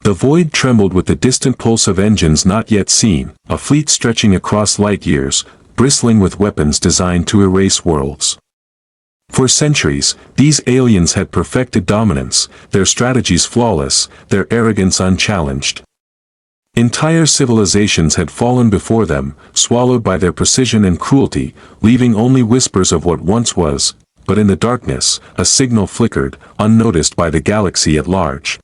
The void trembled with the distant pulse of engines not yet seen, a fleet stretching across light years, bristling with weapons designed to erase worlds. For centuries, these aliens had perfected dominance, their strategies flawless, their arrogance unchallenged. Entire civilizations had fallen before them, swallowed by their precision and cruelty, leaving only whispers of what once was, but in the darkness, a signal flickered, unnoticed by the galaxy at large.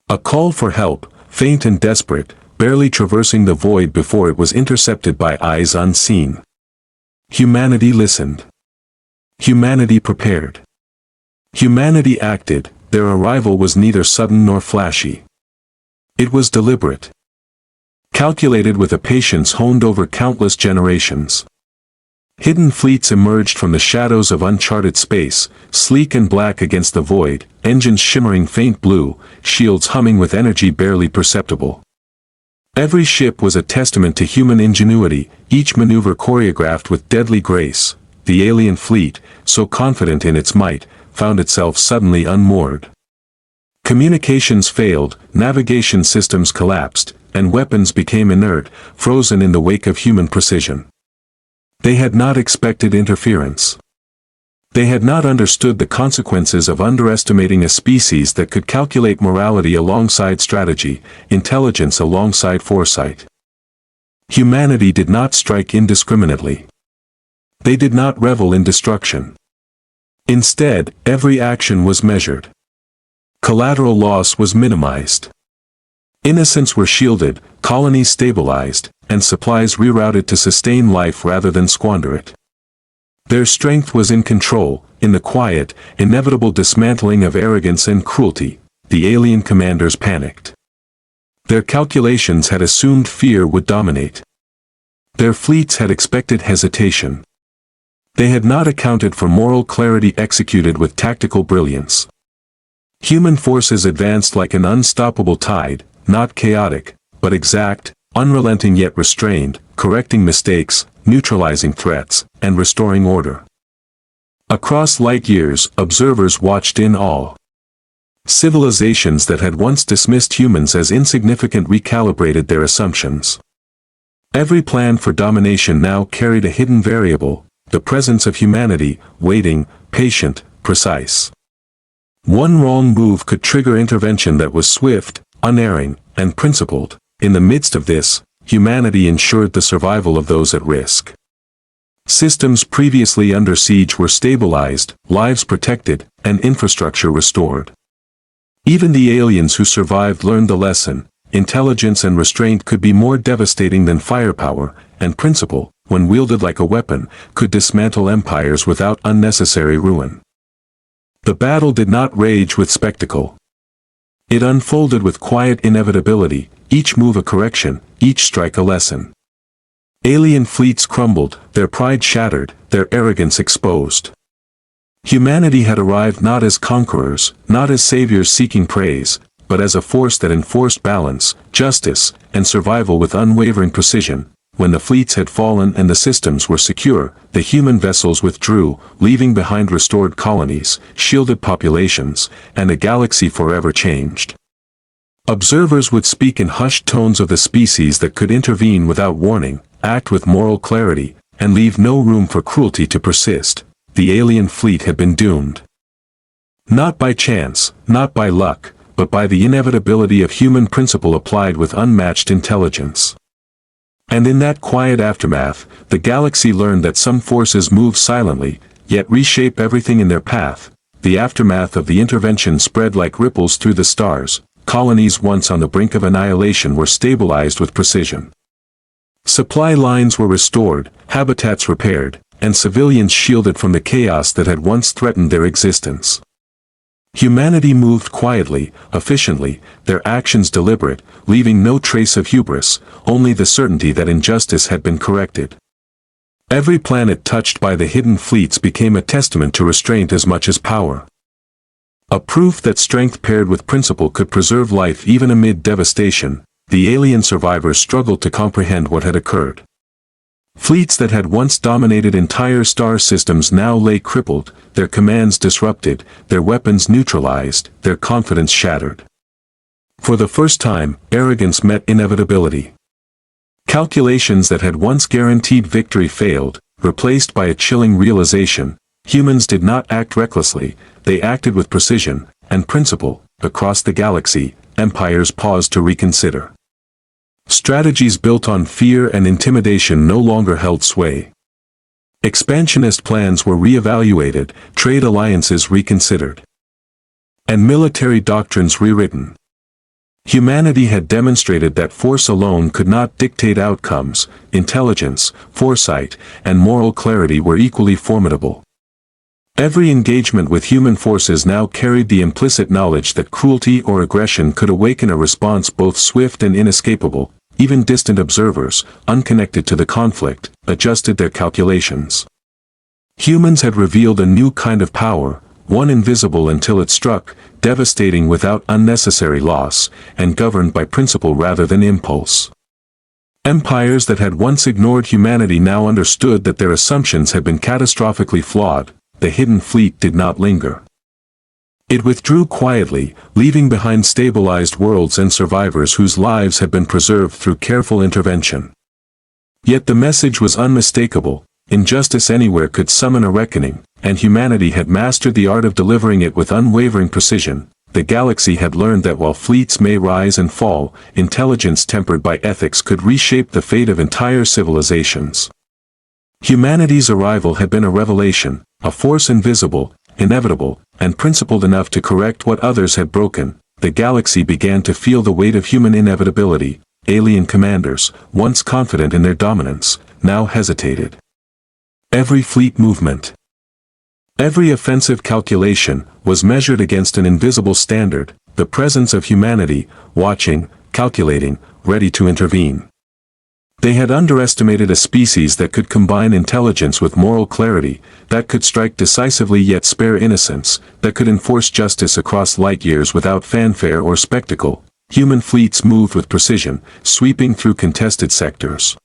A call for help, faint and desperate, barely traversing the void before it was intercepted by eyes unseen. Humanity listened. Humanity prepared. Humanity acted. Their arrival was neither sudden nor flashy. It was deliberate. Calculated with a patience honed over countless generations. Hidden fleets emerged from the shadows of uncharted space, sleek and black against the void, engines shimmering faint blue, shields humming with energy barely perceptible. Every ship was a testament to human ingenuity, each maneuver choreographed with deadly grace. The alien fleet, so confident in its might, found itself suddenly unmoored. Communications failed, navigation systems collapsed, and weapons became inert, frozen in the wake of human precision. They had not expected interference. They had not understood the consequences of underestimating a species that could calculate morality alongside strategy, intelligence alongside foresight. Humanity did not strike indiscriminately. They did not revel in destruction. Instead, every action was measured. Collateral loss was minimized. Innocents were shielded, colonies stabilized, and supplies rerouted to sustain life rather than squander it. Their strength was in control, in the quiet, inevitable dismantling of arrogance and cruelty. The alien commanders panicked. Their calculations had assumed fear would dominate. Their fleets had expected hesitation. They had not accounted for moral clarity executed with tactical brilliance. Human forces advanced like an unstoppable tide, not chaotic, but exact, unrelenting yet restrained, correcting mistakes, neutralizing threats, and restoring order. Across light years, observers watched in awe. Civilizations that had once dismissed humans as insignificant recalibrated their assumptions. Every plan for domination now carried a hidden variable, the presence of humanity, waiting, patient, precise. One wrong move could trigger intervention that was swift, unerring, and principled. In the midst of this, humanity ensured the survival of those at risk. Systems previously under siege were stabilized, lives protected, and infrastructure restored. Even the aliens who survived learned the lesson: intelligence and restraint could be more devastating than firepower, and principle, when wielded like a weapon, could dismantle empires without unnecessary ruin. The battle did not rage with spectacle. It unfolded with quiet inevitability, each move a correction, each strike a lesson. Alien fleets crumbled, their pride shattered, their arrogance exposed. Humanity had arrived not as conquerors, not as saviors seeking praise, but as a force that enforced balance, justice, and survival with unwavering precision. When the fleets had fallen and the systems were secure, the human vessels withdrew, leaving behind restored colonies, shielded populations, and a galaxy forever changed. Observers would speak in hushed tones of the species that could intervene without warning, act with moral clarity, and leave no room for cruelty to persist. The alien fleet had been doomed. Not by chance, not by luck, but by the inevitability of human principle applied with unmatched intelligence. And in that quiet aftermath, the galaxy learned that some forces move silently, yet reshape everything in their path. The aftermath of the intervention spread like ripples through the stars. Colonies once on the brink of annihilation were stabilized with precision. Supply lines were restored, habitats repaired, and civilians shielded from the chaos that had once threatened their existence. Humanity moved quietly, efficiently, their actions deliberate, leaving no trace of hubris, only the certainty that injustice had been corrected. Every planet touched by the hidden fleets became a testament to restraint as much as power. A proof that strength paired with principle could preserve life even amid devastation. The alien survivors struggled to comprehend what had occurred. Fleets that had once dominated entire star systems now lay crippled, their commands disrupted, their weapons neutralized, their confidence shattered. For the first time, arrogance met inevitability. Calculations that had once guaranteed victory failed, replaced by a chilling realization: humans did not act recklessly, they acted with precision and principle. Across the galaxy, empires paused to reconsider. Strategies built on fear and intimidation no longer held sway. Expansionist plans were re-evaluated, trade alliances reconsidered, and military doctrines rewritten. Humanity had demonstrated that force alone could not dictate outcomes. Intelligence, foresight, and moral clarity were equally formidable. Every engagement with human forces now carried the implicit knowledge that cruelty or aggression could awaken a response both swift and inescapable. Even distant observers, unconnected to the conflict, adjusted their calculations. Humans had revealed a new kind of power, one invisible until it struck, devastating without unnecessary loss, and governed by principle rather than impulse. Empires that had once ignored humanity now understood that their assumptions had been catastrophically flawed. The hidden fleet did not linger. It withdrew quietly, leaving behind stabilized worlds and survivors whose lives had been preserved through careful intervention. Yet the message was unmistakable: injustice anywhere could summon a reckoning, and humanity had mastered the art of delivering it with unwavering precision. The galaxy had learned that while fleets may rise and fall, intelligence tempered by ethics could reshape the fate of entire civilizations. Humanity's arrival had been a revelation, a force invisible, inevitable, and principled enough to correct what others had broken. The galaxy began to feel the weight of human inevitability. Alien commanders, once confident in their dominance, now hesitated. Every fleet movement, every offensive calculation, was measured against an invisible standard: the presence of humanity, watching, calculating, ready to intervene. They had underestimated a species that could combine intelligence with moral clarity, that could strike decisively yet spare innocence, that could enforce justice across light years without fanfare or spectacle. Human fleets moved with precision, sweeping through contested sectors.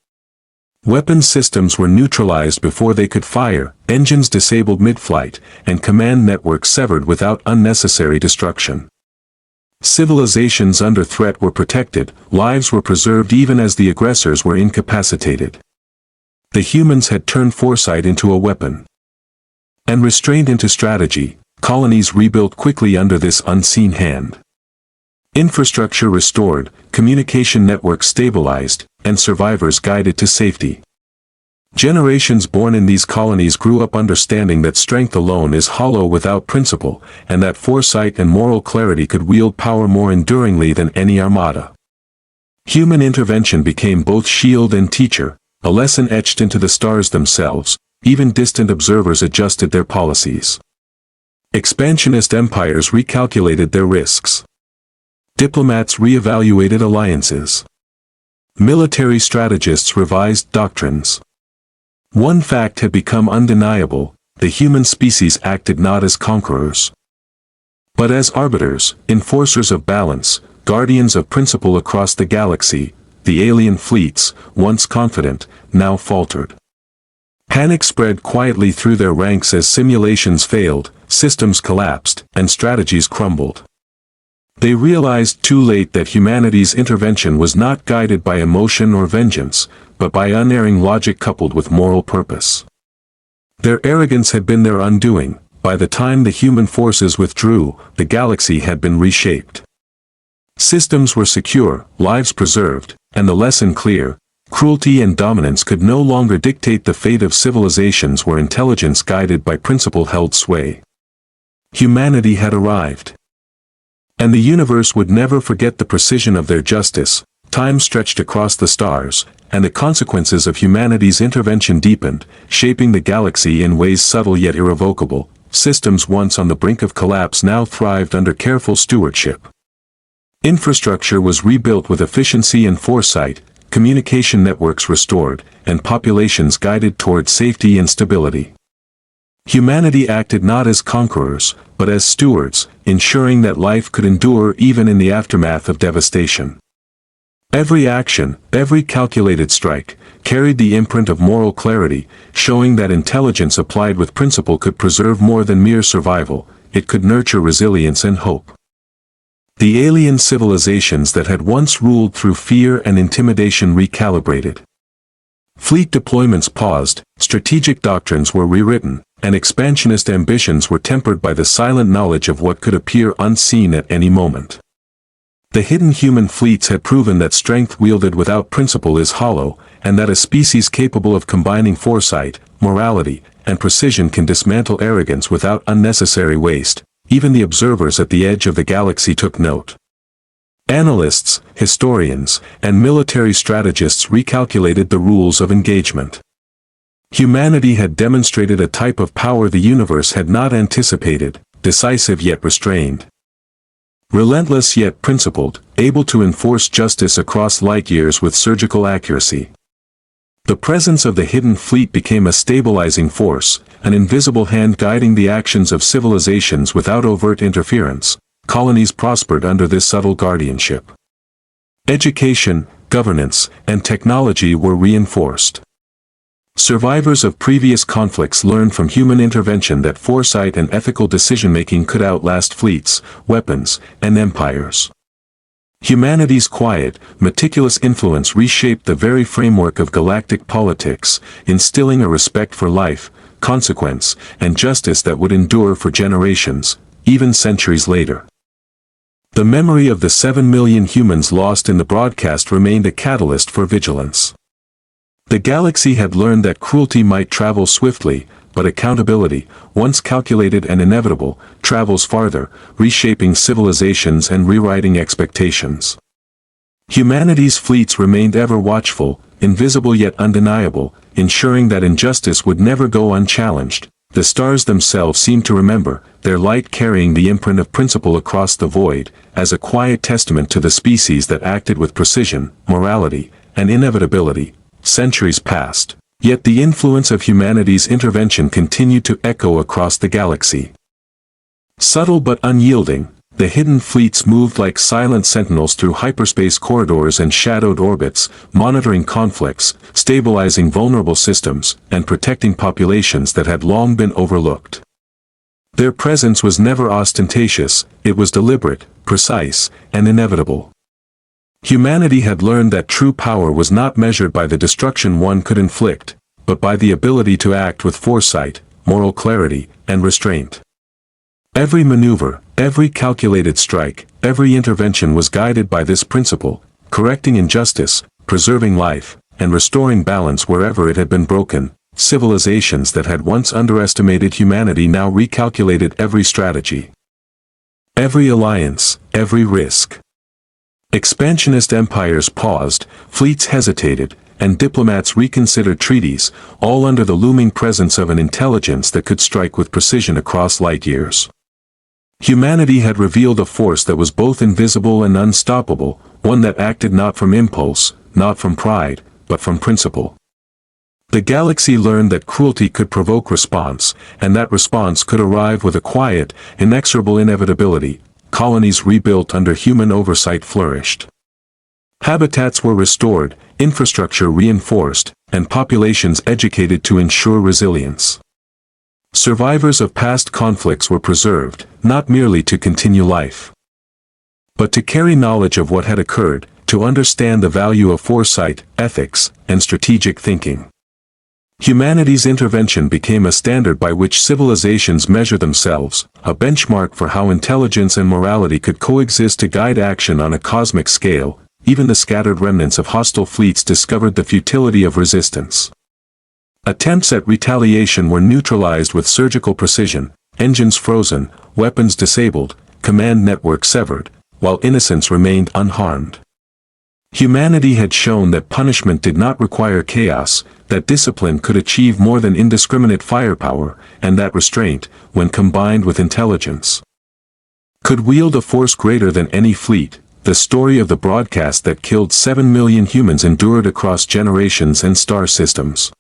Weapons systems were neutralized before they could fire, engines disabled mid-flight, and command networks severed without unnecessary destruction. Civilizations under threat were protected, lives were preserved even as the aggressors were incapacitated. The humans had turned foresight into a weapon, and restraint into strategy. Colonies rebuilt quickly under this unseen hand. Infrastructure restored, communication networks stabilized, and survivors guided to safety. Generations born in these colonies grew up understanding that strength alone is hollow without principle, and that foresight and moral clarity could wield power more enduringly than any armada. Human intervention became both shield and teacher, a lesson etched into the stars themselves. Even distant observers adjusted their policies. Expansionist empires recalculated their risks. Diplomats re-evaluated alliances. Military strategists revised doctrines. One fact had become undeniable: the human species acted not as conquerors, but as arbiters, enforcers of balance, guardians of principle. Across the galaxy, the alien fleets, once confident, now faltered. Panic spread quietly through their ranks as simulations failed, systems collapsed, and strategies crumbled. They realized too late that humanity's intervention was not guided by emotion or vengeance, but by unerring logic coupled with moral purpose. Their arrogance had been their undoing. By the time the human forces withdrew, the galaxy had been reshaped. Systems were secure, lives preserved, and the lesson clear: cruelty and dominance could no longer dictate the fate of civilizations where intelligence guided by principle held sway. Humanity had arrived, and the universe would never forget the precision of their justice. Time stretched across the stars, and the consequences of humanity's intervention deepened, shaping the galaxy in ways subtle yet irrevocable. Systems once on the brink of collapse now thrived under careful stewardship. Infrastructure was rebuilt with efficiency and foresight, communication networks restored, and populations guided toward safety and stability. Humanity acted not as conquerors, but as stewards, ensuring that life could endure even in the aftermath of devastation. Every action, every calculated strike, carried the imprint of moral clarity, showing that intelligence applied with principle could preserve more than mere survival. It could nurture resilience and hope. The alien civilizations that had once ruled through fear and intimidation recalibrated. Fleet deployments paused, strategic doctrines were rewritten, and expansionist ambitions were tempered by the silent knowledge of what could appear unseen at any moment. The hidden human fleets had proven that strength wielded without principle is hollow, and that a species capable of combining foresight, morality, and precision can dismantle arrogance without unnecessary waste. Even the observers at the edge of the galaxy took note. Analysts, historians, and military strategists recalculated the rules of engagement. Humanity had demonstrated a type of power the universe had not anticipated, decisive yet restrained. Relentless yet principled, able to enforce justice across light years with surgical accuracy. The presence of the hidden fleet became a stabilizing force, an invisible hand guiding the actions of civilizations without overt interference. Colonies prospered under this subtle guardianship. Education, governance, and technology were reinforced. Survivors of previous conflicts learned from human intervention that foresight and ethical decision-making could outlast fleets, weapons, and empires. Humanity's quiet, meticulous influence reshaped the very framework of galactic politics, instilling a respect for life, consequence, and justice that would endure for generations, even centuries later. The memory of the 7 million humans lost in the broadcast remained a catalyst for vigilance. The galaxy had learned that cruelty might travel swiftly, but accountability, once calculated and inevitable, travels farther, reshaping civilizations and rewriting expectations. Humanity's fleets remained ever watchful, invisible yet undeniable, ensuring that injustice would never go unchallenged. The stars themselves seemed to remember, their light carrying the imprint of principle across the void, as a quiet testament to the species that acted with precision, morality, and inevitability. Centuries passed, yet the influence of humanity's intervention continued to echo across the galaxy. Subtle but unyielding, the hidden fleets moved like silent sentinels through hyperspace corridors and shadowed orbits, monitoring conflicts, stabilizing vulnerable systems, and protecting populations that had long been overlooked. Their presence was never ostentatious, it was deliberate, precise, and inevitable. Humanity had learned that true power was not measured by the destruction one could inflict, but by the ability to act with foresight, moral clarity, and restraint. Every maneuver, every calculated strike, every intervention was guided by this principle, correcting injustice, preserving life, and restoring balance wherever it had been broken. Civilizations that had once underestimated humanity now recalculated every strategy, every alliance, every risk. Expansionist empires paused, fleets hesitated, and diplomats reconsidered treaties, all under the looming presence of an intelligence that could strike with precision across light years. Humanity had revealed a force that was both invisible and unstoppable, one that acted not from impulse, not from pride, but from principle. The galaxy learned that cruelty could provoke response, and that response could arrive with a quiet, inexorable inevitability. Colonies rebuilt under human oversight flourished. Habitats were restored, infrastructure reinforced, and populations educated to ensure resilience. Survivors of past conflicts were preserved, not merely to continue life, but to carry knowledge of what had occurred, to understand the value of foresight, ethics, and strategic thinking. Humanity's intervention became a standard by which civilizations measure themselves, a benchmark for how intelligence and morality could coexist to guide action on a cosmic scale. Even the scattered remnants of hostile fleets discovered the futility of resistance. Attempts at retaliation were neutralized with surgical precision, engines frozen, weapons disabled, command networks severed, while innocents remained unharmed. Humanity had shown that punishment did not require chaos, that discipline could achieve more than indiscriminate firepower, and that restraint, when combined with intelligence, could wield a force greater than any fleet. The story of the broadcast that killed 7 million humans endured across generations and star systems.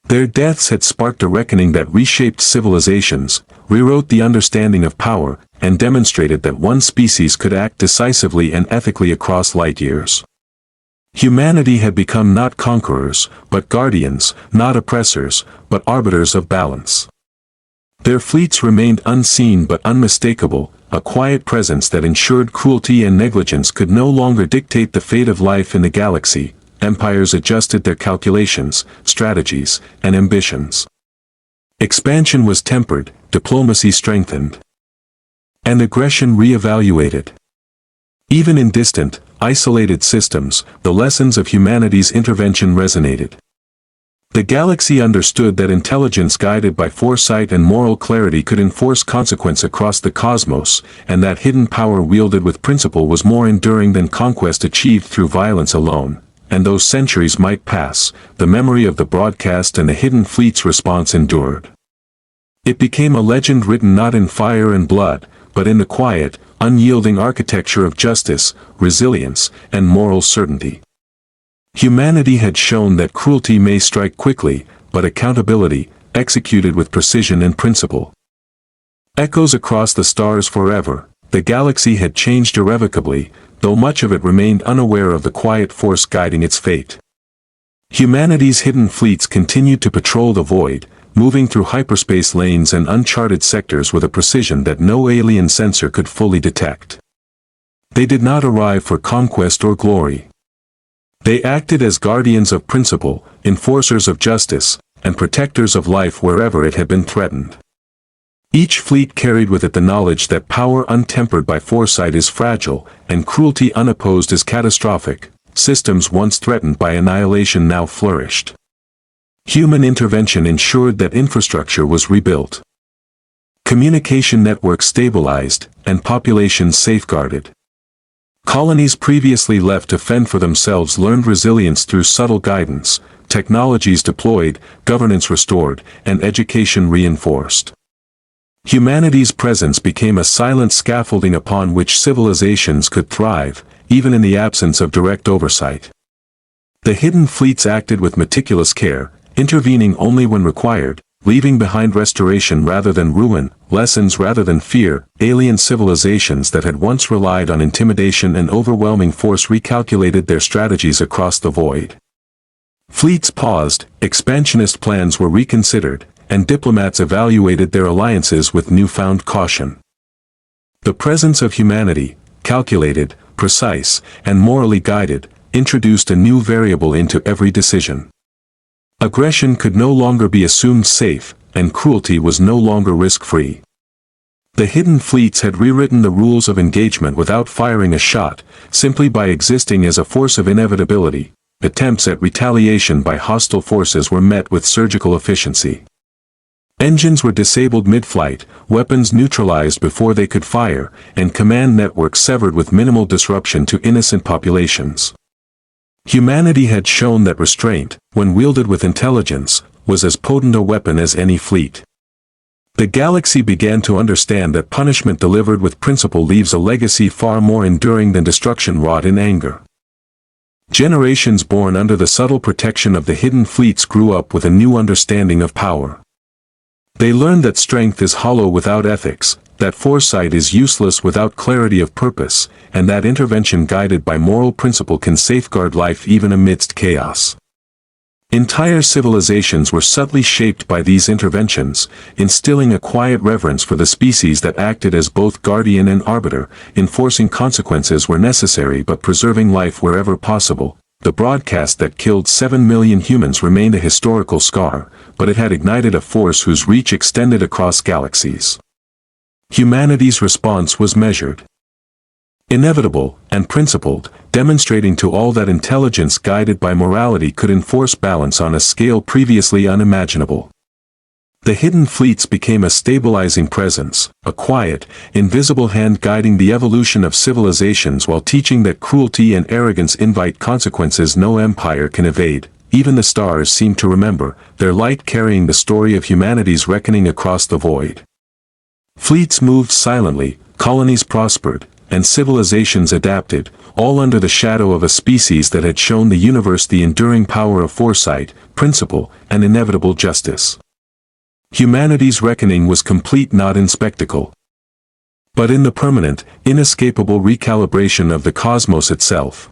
Their deaths had sparked a reckoning that reshaped civilizations, rewrote the understanding of power, and demonstrated that one species could act decisively and ethically across light years. Humanity had become not conquerors, but guardians, not oppressors, but arbiters of balance. Their fleets remained unseen but unmistakable, a quiet presence that ensured cruelty and negligence could no longer dictate the fate of life in the galaxy. Empires adjusted their calculations, strategies, and ambitions. Expansion was tempered, diplomacy strengthened, and aggression re-evaluated. Even in distant, isolated systems, the lessons of humanity's intervention resonated. The galaxy understood that intelligence guided by foresight and moral clarity could enforce consequence across the cosmos, and that hidden power wielded with principle was more enduring than conquest achieved through violence alone. And though centuries might pass, the memory of the broadcast and the Hidden Fleet's response endured. It became a legend written not in fire and blood, but in the quiet, unyielding architecture of justice, resilience, and moral certainty. Humanity had shown that cruelty may strike quickly, but accountability, executed with precision and principle, echoes across the stars forever. The galaxy had changed irrevocably, though much of it remained unaware of the quiet force guiding its fate. Humanity's hidden fleets continued to patrol the void, moving through hyperspace lanes and uncharted sectors with a precision that no alien sensor could fully detect. They did not arrive for conquest or glory. They acted as guardians of principle, enforcers of justice, and protectors of life wherever it had been threatened. Each fleet carried with it the knowledge that power untempered by foresight is fragile, and cruelty unopposed is catastrophic. Systems once threatened by annihilation now flourished. Human intervention ensured that infrastructure was rebuilt, communication networks stabilized, and populations safeguarded. Colonies previously left to fend for themselves learned resilience through subtle guidance, technologies deployed, governance restored, and education reinforced. Humanity's presence became a silent scaffolding upon which civilizations could thrive, even in the absence of direct oversight. The hidden fleets acted with meticulous care, intervening only when required, leaving behind restoration rather than ruin, lessons rather than fear. Alien civilizations that had once relied on intimidation and overwhelming force recalculated their strategies across the void. Fleets paused, expansionist plans were reconsidered, and diplomats evaluated their alliances with newfound caution. The presence of humanity, calculated, precise, and morally guided, introduced a new variable into every decision. Aggression could no longer be assumed safe, and cruelty was no longer risk-free. The hidden fleets had rewritten the rules of engagement without firing a shot, simply by existing as a force of inevitability. Attempts at retaliation by hostile forces were met with surgical efficiency. Engines were disabled mid-flight, weapons neutralized before they could fire, and command networks severed with minimal disruption to innocent populations. Humanity had shown that restraint, when wielded with intelligence, was as potent a weapon as any fleet. The galaxy began to understand that punishment delivered with principle leaves a legacy far more enduring than destruction wrought in anger. Generations born under the subtle protection of the hidden fleets grew up with a new understanding of power. They learned that strength is hollow without ethics, that foresight is useless without clarity of purpose, and that intervention guided by moral principle can safeguard life even amidst chaos. Entire civilizations were subtly shaped by these interventions, instilling a quiet reverence for the species that acted as both guardian and arbiter, enforcing consequences where necessary but preserving life wherever possible. The broadcast that killed 7 million humans remained a historical scar, but it had ignited a force whose reach extended across galaxies. Humanity's response was measured, inevitable, and principled, demonstrating to all that intelligence guided by morality could enforce balance on a scale previously unimaginable. The hidden fleets became a stabilizing presence, a quiet, invisible hand guiding the evolution of civilizations while teaching that cruelty and arrogance invite consequences no empire can evade. Even the stars seemed to remember, their light carrying the story of humanity's reckoning across the void. Fleets moved silently, colonies prospered, and civilizations adapted, all under the shadow of a species that had shown the universe the enduring power of foresight, principle, and inevitable justice. Humanity's reckoning was complete not in spectacle, but in the permanent, inescapable recalibration of the cosmos itself.